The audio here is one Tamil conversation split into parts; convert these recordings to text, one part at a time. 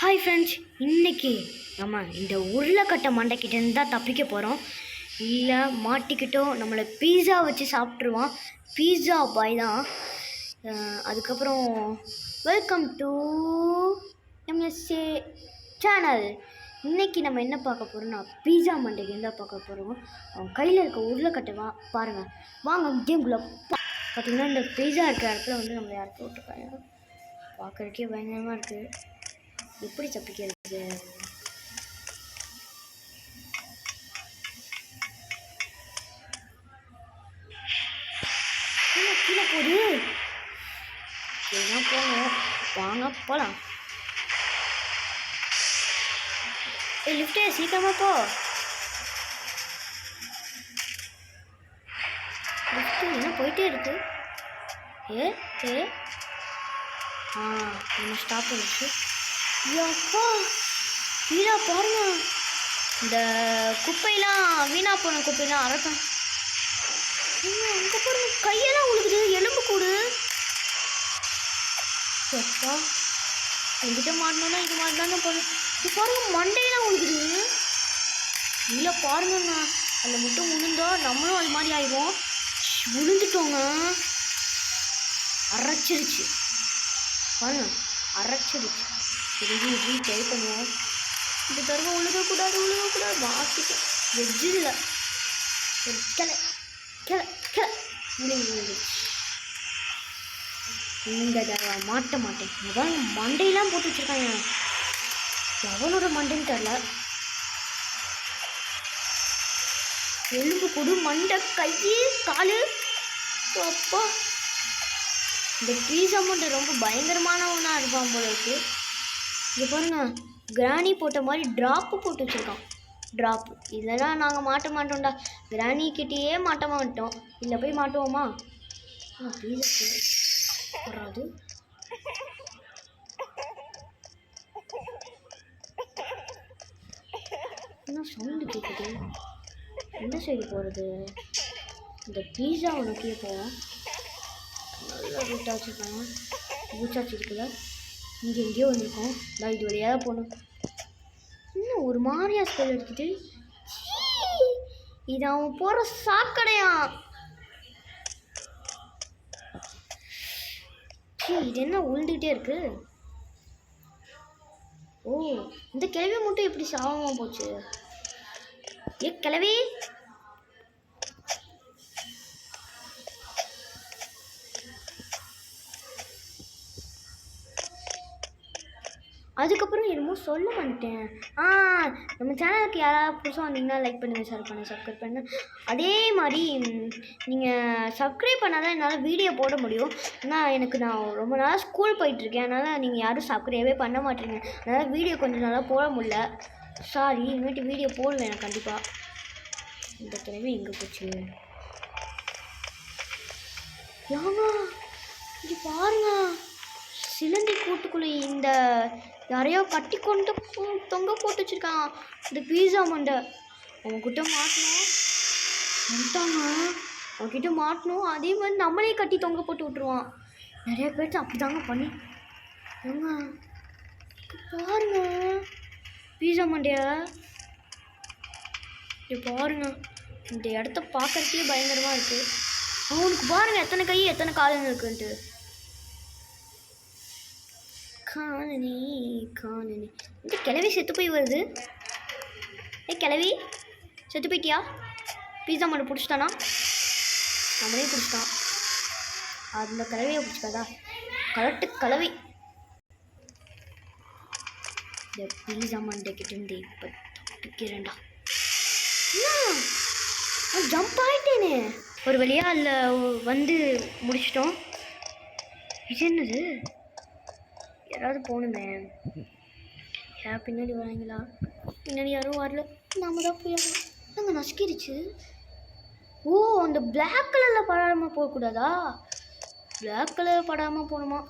ஹாய் ஃப்ரெண்ட்ஸ், இன்றைக்கி நம்ம இந்த உருளைக்கட்டை மண்டைக்கிட்டேருந்து தான் தப்பிக்க போகிறோம். இல்லை மாட்டிக்கிட்டோம், நம்மளை பீஸா வச்சு சாப்பிட்ருவான். பீஸா பாய் தான். அதுக்கப்புறம் வெல்கம் டு எம்எஸ்ஏ சேனல். இன்றைக்கி நம்ம என்ன பார்க்க போகிறோம்னா பீஸா மண்டைக்கு தான் பார்க்க போகிறோம். அவன் கையில் இருக்க உருளைக்கட்டை பாருங்கள். வாங்க கேம்குள்ளே. பார்த்திங்கன்னா இந்த பீஸா இருக்கிற இடத்துல வந்து நம்ம யாருக்கு விட்டுருக்காங்க. பார்க்குறதுக்கே பயங்கரமாக இருக்குது. எப்படி தப்பிக்கிறது? கீழே போடு. என்ன போகணும், வாங்க போகலாம். லிஃப்டே சீக்கிரமா போ. லிஃப்ட் என்ன போயிட்டே இருக்கு. என்ன ஸ்டாப் பண்ணிச்சு. ஐயோப்பா, வீணா பாருங்க. இந்த குப்பையெல்லாம் வீணா போன குப்பையெல்லாம் அரைக்கும். அங்கே பாருங்க, கையெல்லாம் உழுகுது, எலும்பு கூடு. எப்பா என்கிட்ட மாட்டினோன்னா இது மாதிரி தானே போகணும். இது பாருங்க, மண்டையெல்லாம் உழுகுது. இல்லை பாருங்கண்ணா, அதில் மட்டும் விழுந்தா நம்மளும் அது மாதிரி ஆயிடுவோம். விழுந்துட்டோங்க, அரைச்சிருச்சு பாருங்க, அரைச்சிருச்சு. திரும்பி ட்ரை பண்ணுவோம். இந்த தடவை உழுகக்கூடாது மாற்றிட்டோம். வெஜ்ஜு இல்லை, ஒரு கிளை விழுந்துச்சு. இந்த தடவை மாட்ட மாட்டேன். அதான் மண்டையெல்லாம் போட்டு வச்சுருக்காங்க. எவனோட மண்டைன்னு தெரில. எலும்பு கொடு, மண்டை, கை, காலு. அப்பா, இந்த பீஸா மண்டை ரொம்ப பயங்கரமானவனா இருப்பான் போல இருக்கு. இது பாருங்க, கிராணி போட்ட மாதிரி ட்ராப்பு போட்டு வச்சுருக்கான். ட்ராப்பு இதெல்லாம் நாங்கள் மாட்ட மாட்டோம்டா. கிராணி கிட்டேயே மாட்ட மாட்டோம். இல்லை போய் மாட்டுவோமா? பீஸா வராது. என்ன சவுண்டு கேட்குது? என்ன சைடு போகிறது? இந்த பீஸா உனக்கே போவோம். நல்லா ரூட்டாக வச்சுருக்காங்க. பூச்சாச்சு இருக்குல்ல, இங்கே எங்கேயோ வந்திருக்கோம். நான் இது வழியாக போகணும். இன்னும் ஒரு மாதிரியா ஸ்பெல் எடுத்துட்டு. இது அவன் போகிற சாக்கடையா? இது என்ன உழுந்துக்கிட்டே இருக்கு? ஓ, இந்த கிழவி மட்டும் எப்படி சாவமாக போச்சு? கிழவி, அதுக்கப்புறம் என்னமோ சொல்ல மாட்டேன். நம்ம சேனலுக்கு யாராவது புதுசாக வந்தீங்கன்னா லைக் பண்ணுங்கள், ஷேர் பண்ணுங்கள், சப்ஸ்கிரைப் பண்ணுங்கள். அதே மாதிரி நீங்கள் சப்ஸ்கிரைப் பண்ணால் தான் என்னால் வீடியோ போட முடியும். ஆனால் நான் ரொம்ப நாளாக ஸ்கூல் போயிட்டுருக்கேன். அதனால் நீங்கள் யாரும் சப்ஸ்கிரைபே பண்ண மாட்டீங்க. அதனால் வீடியோ கொஞ்சம் நாளாக போட முடியல. சாரி, இனிமேட்டு வீடியோ போடுவேன் நான் கண்டிப்பாக. இந்த கிழமை எங்கே போச்சு? யாங்க இங்கே பாருங்க, சிலந்தி கூட்டுக்குள்ளே இந்த யாரையோ கட்டி கொண்டு தொங்க போட்டு வச்சுருக்கான். இந்த பீஸா மண்டை அவன்கிட்ட மாட்டணும். வந்துட்டாங்க, அவன்கிட்ட மாட்டணும். அதே மாதிரி நம்மளே கட்டி தொங்க போட்டு விட்டுருவான். நிறைய பேர்த்து அப்படி தாங்க பண்ணி. ஏங்க பாருங்க, பீஸா மண்டைய பாருங்க. இந்த இடத்த பார்க்கறதுக்கே பயங்கரமாக இருக்குது. அவனுக்கு பாருங்க எத்தனை கை எத்தனை காலன்னு இருக்குன்ட்டு. காணனே இந்த கிழவி செத்து போய் வருது. கிழவி செத்து போயிட்டியா? பீஸா மட்டும் பிடிச்சிட்டானா? நம்மளே பிடிச்சிட்டான். அந்த கிழவியை பிடிச்சிக்காதா? கரெக்டு கிழவி. இந்த பீஸா மண்டைக்கிட்டேருந்து இப்போ தப்பிக்கிறேன்டா. ஜம்ப் ஆகிட்டேனே ஒரு வழியாக. அதில் வந்து முடிச்சிட்டோம். இது என்னது? யாராவது போகணுமே. யார் பின்னாடி வராங்களா? பின்னாடி யாரும் வரல, நாம தான் போய் நாங்கள் நசுக்கிடுச்சு. ஓ, அந்த பிளாக் கலரில் படாமல் போகக்கூடாதா? பிளாக் கலரில் படாமல் போகணுமா?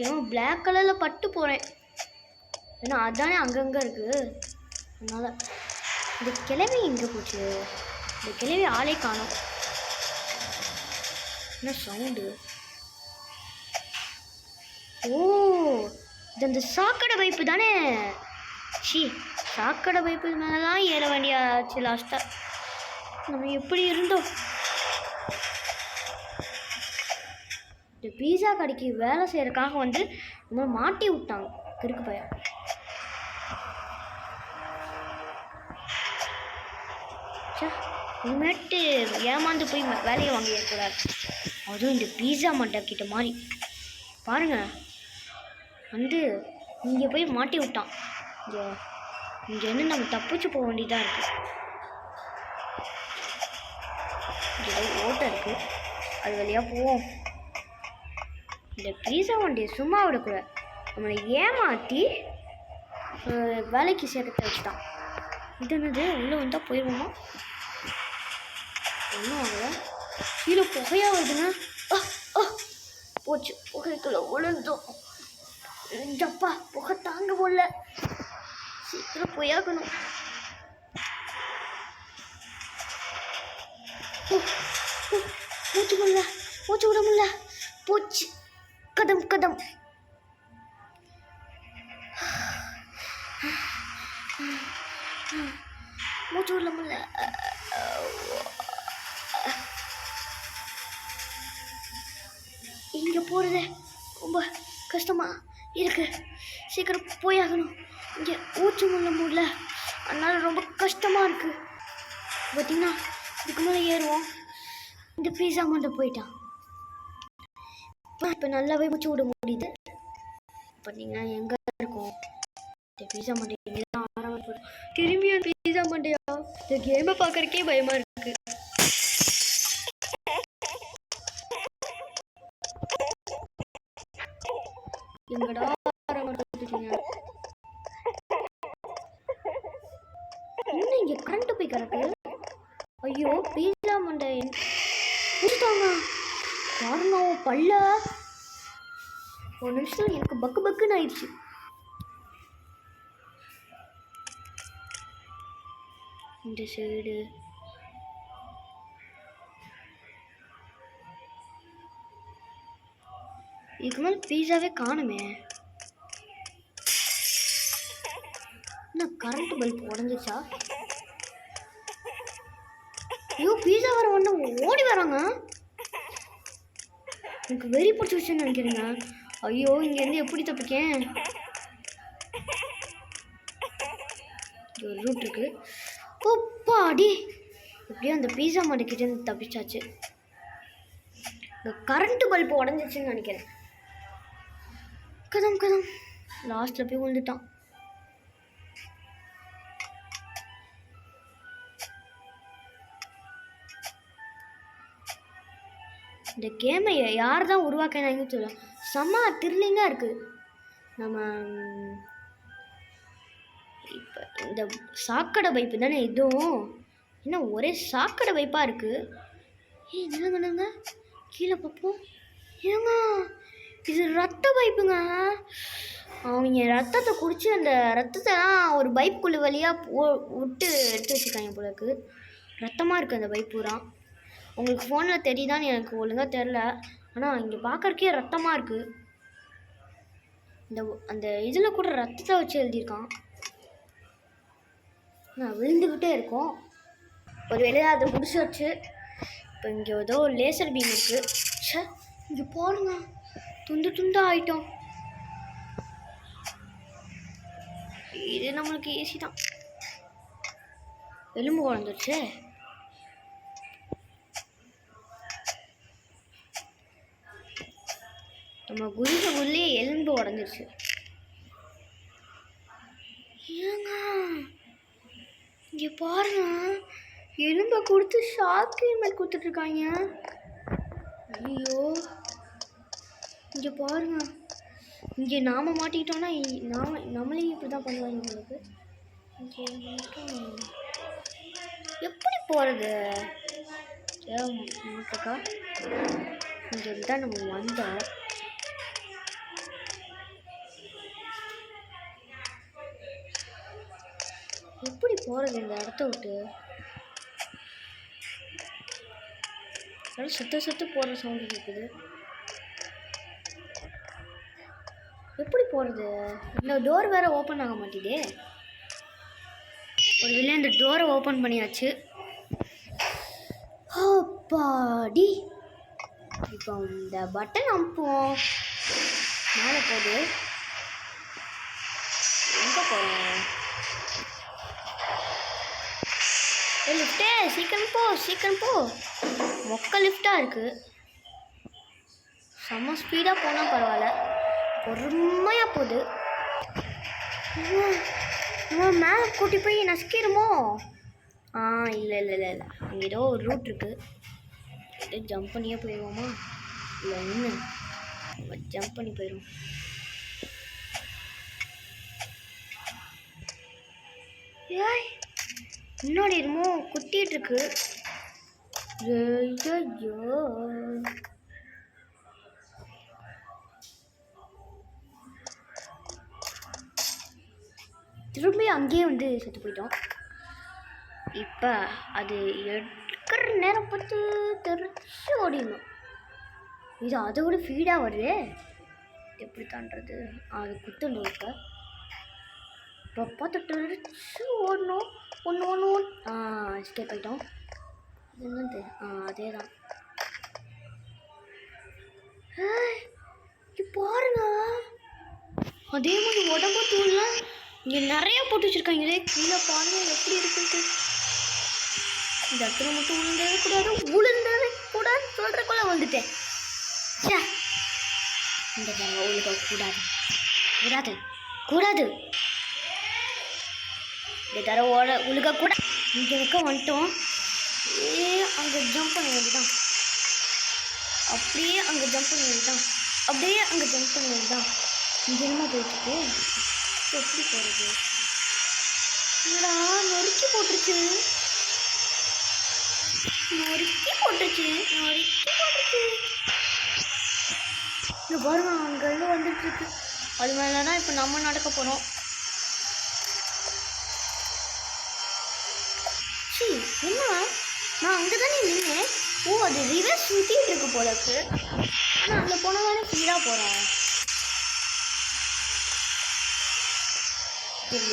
ஏன்னா பிளாக் கலரில் பட்டு போகிறேன். ஏன்னா அதுதானே அங்கங்கே இருக்குது. அதனால் இந்த கிழவி எங்கே போச்சு? இந்த கிழவி ஆளே காணோம். என்ன சவுண்டு? ஓ, இது அந்த சாக்கடை பைப்பு தானே? சி, சாக்கடை பைப்பு மேலே தான் ஏற வேண்டியாச்சு லாஸ்ட்டாக. நம்ம எப்படி இருந்தோம்? இந்த பீஸா கடைக்கு வேலை செய்யறதுக்காக வந்து நம்ம மாட்டி விட்டாங்க கிறுக்கு பையன். இனிமேட்டு ஏமாந்து போய் வேலையை வாங்கிடக்கூடாது. அதுவும் இந்த பீஸா மாட்டை கிட்ட மாதிரி பாருங்க வந்து இங்கே போய் மாட்டி விட்டான். இங்கேருந்து நம்ம தப்பிச்சு போக வேண்டியதாக இருக்குது. இங்கே ஓட்டை இருக்குது, அது வழியாக போவோம். இந்த பீஸா வண்டியை சும்மா விடக்கூடாது. நம்மளை ஏமாற்றி வேலைக்கு சேர்க்கத்தை வச்சுட்டான். இது என்னது? உள்ளே வந்தால் போயிடுவோமா? ஒன்றும் ஆகலை. கீழே புகையாக வருதுங்க. போச்சு, புகைக்குள்ள விழுந்தோம். ஜப்பா, புகை தாங்க போடல. சீக்கிரம் போயாகணும். மூச்சு முடியல, மூச்சு விட முடியல. போச்சு, கதம் கதம். மூச்சு விட முடியல. இங்கே போகிறது ரொம்ப கஷ்டமாக இருக்கு. சீக்கிரம் போயாகணும். இங்கே மூச்சு முடியல, அதனால ரொம்ப கஷ்டமாக இருக்குது. பார்த்தீங்கன்னா இதுக்கு மேலே ஏறுவோம். இந்த பீஸா மட்டும் போயிட்டான். இப்போ நல்லாவே மூச்சு விட முடியுது. பார்த்தீங்கன்னா எங்கே இருக்கும் இந்த பீஸா மண்டை? ஆரம்பிச்சு திரும்பியும் பீஸா மண்டையா? இந்த கேமை பார்க்கறக்கே பயமா இருக்கு. எங்கடா ஆரம்பிச்சுட்டீங்க? இன்னும் இங்க கரண்ட் போய் கிடக்கு. ஐயோ, பீஸா மண்டை கொடுத்தாங்க பாருங்க பல்ல. ஒரு நிமிஷம் எனக்கு பக்கு பக்குன்னு ஆயிடுச்சு. இந்த சைடு இதுக்கு மேலே பீஸாவே காணுமே. என்ன கரண்ட் பல்ப் உடஞ்சிச்சா? ஐயோ, பீஸா வர வந்து ஓடி வராங்க. எனக்கு வெறி பிடிச்சி வச்சுன்னு நினைக்கிறேங்க. ஐயோ, இங்கேருந்து எப்படி தப்பிக்கேன்? ஒரு ரூட் இருக்கு. அடி எப்படியோ அந்த பீஸா மாட்டிக்கிட்டேருந்து தப்பிச்சாச்சு. இந்த கரண்ட் பல்ப் உடஞ்சிச்சுன்னு நினைக்கிறேன். கதம் கதம் லாஸ்ட்டில் போய் விழுந்துட்டான். இந்த கேமை யார் தான் உருவாக்கினாங்கன்னு சொல்ல செம்ம த்ரில்லிங்காக இருக்குது. நம்ம இப்போ இந்த சாக்கடை பைப்பு தானே இதுவும்? என்ன ஒரே சாக்கடை பைப்பாக இருக்குது. என்னங்க கீழே பார்ப்போம். ஏங்க இது ரத்த பைப்புங்க. அவங்க ரத்தத்தை குடித்து அந்த ரத்தத்தைலாம் ஒரு பைப்புக்குள்ளே வழியாக விட்டு எடுத்து வச்சுருக்காங்க போலக்கு. ரத்தமாக இருக்குது அந்த பைப் பூரா. உங்களுக்கு ஃபோனில் தெரியுதான்னு எனக்கு ஒழுங்காக தெரில. ஆனால் இங்கே பார்க்குறக்கே ரத்தமாக இருக்குது. அந்த இதில் கூட ரத்தத்தை வச்சு எழுதியிருக்கான். விழுந்துக்கிட்டே இருக்கும். ஒரு வேலையாக அதை முடிச்சு வச்சு இப்போ இங்கே ஏதோ லேசர் பீம் இருக்குது. சே, இங்கே போடுங்க, துண்டு துண்டாக ஆகிட்டோம். இது நம்மளுக்கு ஈஸி தான். எலும்பு குழந்துருச்சு. நம்ம குதிரைக்குள்ளே எலும்பு உடஞ்சிருச்சு. ஏங்க இங்கே பாருங்க, எலும்பை கொடுத்து ஷாக் ட்ரீட்மெண்ட் கொடுத்துட்ருக்காங்க. ஐயோ, இங்கே பாருங்க, இங்கே நாம் மாட்டிக்கிட்டோன்னா நம்மளையும் இப்படி தான் பண்ணுவாங்க உங்களுக்கு. இங்கே மட்டும் எப்படி போகிறது? மாட்டக்கா இங்கே தான் நம்ம வந்தோம். எப்படி போகிறது இந்த இடத்த விட்டு? சுத்த சுத்த போகிற சவுண்டு கேட்குது. எப்படி போகிறது? இந்த டோர் வேறு ஓப்பன் ஆக மாட்டேதே. ஒரு வெளியே இந்த டோரை ஓப்பன் பண்ணியாச்சு. அப்பாடி. இப்போ இந்த பட்டன் அமுப்போம். மேலே போகுது. எங்கே போகிறோம்? லிஃப்டே சீக்கிரம் போ, சீக்கிரம் போ. மொக்க லிஃப்டாக இருக்குது. செம்ம ஸ்பீடாக போனால் பரவாயில்ல, பொறுமையாக போகுது. மேலே கூட்டி போய் நசுக்கிடுமோ? இல்லை இல்லை இல்லை இல்லை, அங்கே ஏதோ ஒரு ரூட் இருக்குது. அப்படியே ஜம்ப் பண்ணியே போயிடுவோமா? இல்லை இன்னும் ஜம்ப் பண்ணி போயிடுவோம். ஏய் முன்னாடி என்னமோ குத்திட்டு இருக்கு. ஐயோ திரும்பி அங்கேயே வந்து செத்து போயிட்டோம். இப்போ அது எடுக்கிற நேரம் பார்த்து தெரிச்சு ஓடிடணும். இது அதோட ஃபீடாக வருது. எப்படி தாண்டது? அது குத்தணும். இப்போ பார்த்து தெரிச்சு ஓடணும். ஒன்று எஸ்கேப் ஆகிட்டோம். என்னது? அதே தான். பாருங்க, அதே மாதிரி உடம்பு தூள்லாம் இங்கே நிறைய போட்டு வச்சுருக்காங்களே. கீழே பாருங்க எப்படி இருக்குன்ட்டு. இந்த இடத்துல மட்டும் உளுந்தவே கூடாது சொல்கிறக்குள்ள வந்துட்டேன். இந்த உழுக கூடாது கூடாது கூடாது. இந்த தர உழுக கூட. இங்கே இருக்க வந்துட்டோம். அங்கே ஜம்ப் பண்ண வேண்டியதான். அப்படியே அங்கே ஜம்ப் பண்ண வேண்டியதான். அப்படியே அங்கே ஜம்ப் பண்ண வேண்டியதான். இங்கே என்னமா போயிட்டுருக்கு? எப்படி போகிறது? என்னடா நொறுக்கி போட்டுருச்சு. இந்த பாருங்க அங்கேருந்து வந்துட்டுருக்கு. அது மேலே தான் இப்போ நம்ம நடக்க போகிறோம். என்ன நான் அங்கே தானே நின்னேன். அது ரிவர்ஸ் சுற்றிட்டு இருக்கு போல இருக்கு. ஆனால் அங்கே போனால் தானே ஃபீலாக போகிறோம்.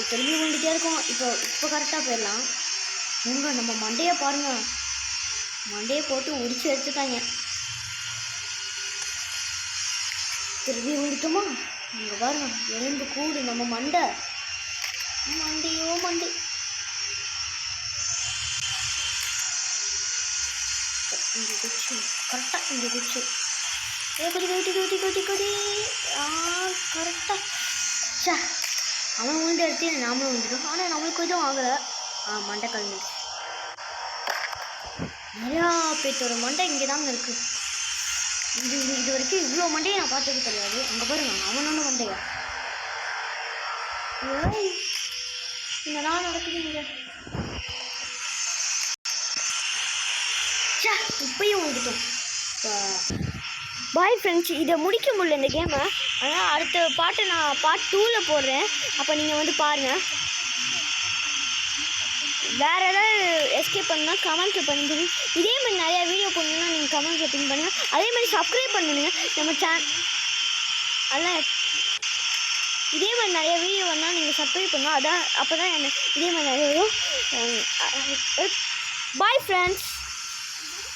திரும்பி வந்துட்டே இருக்கோம். இப்போ கரெக்டாக போயிடலாம். நம்ம மண்டையை பாருங்க, மண்டையை போட்டு உரிச்சு எடுத்துட்டாங்க. திரும்பி வந்துட்டோமா? இங்கே பாருங்க எலும்பு கூடு நம்ம மண்டையோ மண்டை. இங்கே குச்சி கரெக்டாக இங்கே குச்சி. கொடி கரெக்டாக. அவன் விழுந்து எடுத்து நாமளும் வந்துடும். ஆனால் நம்மளுக்கு கொஞ்சம் ஆகலை. மண்டை கல்வி நிறையா பேர்த்தோட மண்டை இங்கே தாங்க இருக்குது. இது வரைக்கும் இவ்வளோ மண்டையை நான் பார்த்தது கிடையாது. அங்கே பாருங்க அவனோட மண்டையா. என்னதான் நடக்குது இங்கே? இப்பயும் வந்துட்டோம். பாய் ஃப்ரெண்ட்ஸ், இதை முடிக்க முடியல இந்த கேமை. ஆனால் அடுத்த பாட்டை நான் பார்ட் 2ல் போடுறேன். அப்போ நீங்கள் வந்து பாருங்கள். வேறு ஏதாவது எஸ்கேப் பண்ணால் கமெண்ட்ஸில் பண்ணுங்க. இதே மாதிரி நிறையா வீடியோ பண்ணணுன்னா நீங்கள் கமெண்ட்ஸில் பின் பண்ணுங்கள். அதே மாதிரி சப்ஸ்கிரைப் பண்ணுங்க நம்ம அதெல்லாம். இதே மாதிரி நிறையா வீடியோ வந்தால் நீங்கள் சப்ஸ்கிரைப் பண்ணணும். அதான் அப்போ தான் என்ன இதே மாதிரி நிறைய வரும். Bye friends.